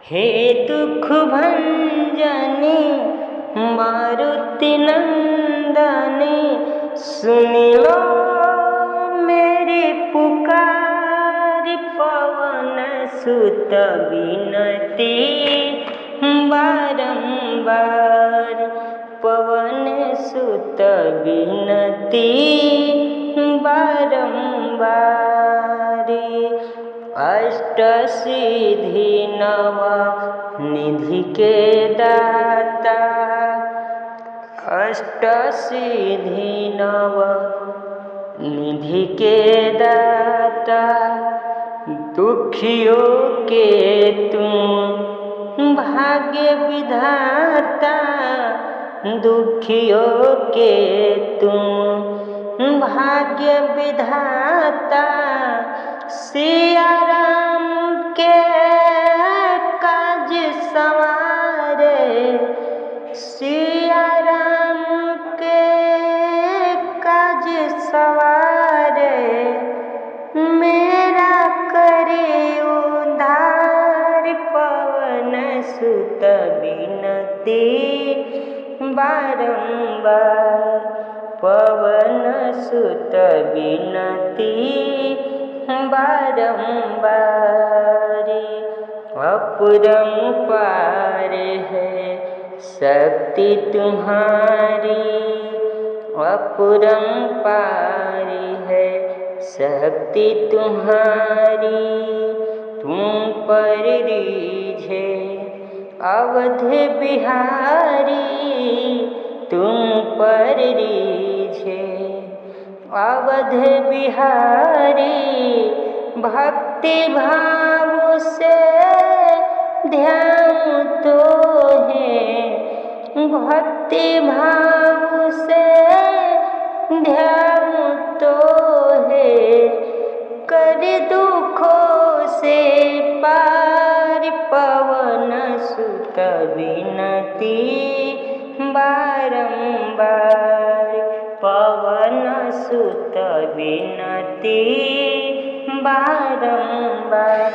हे दुख भंजनी मारुति नंदनी, सुन लो मेरी पुकार। पवन सुत विनती बारंबार, पवन सुत विनती बारंबार। अष्ट सिद्धि नव निधि के दाता, अष्ट सिद्धि नव निधि के दाता। दुखियों के तुम भाग्य विधाता, दुखियों के तुम भाग्य विधाता। सिया राम के काज संवारे, सिया राम के काज संवारे। मेरा करे उद्धार, पवन सुत विनती बारंबार, पवन सुत विनती बारंबार। अपरंपार है शक्ति तुम्हारी, अपरंपार है शक्ति तुम्हारी। तुम पर रीझे अवध बिहारी, तुम पर रीझे अवध बिहारी। भक्ति भाव से ध्यान तो है, भक्ति भाव से ध्यान तो है। कर दुखों से पार, पवन सुत विनती बारंबार, पवन सुत विनती बारंबार।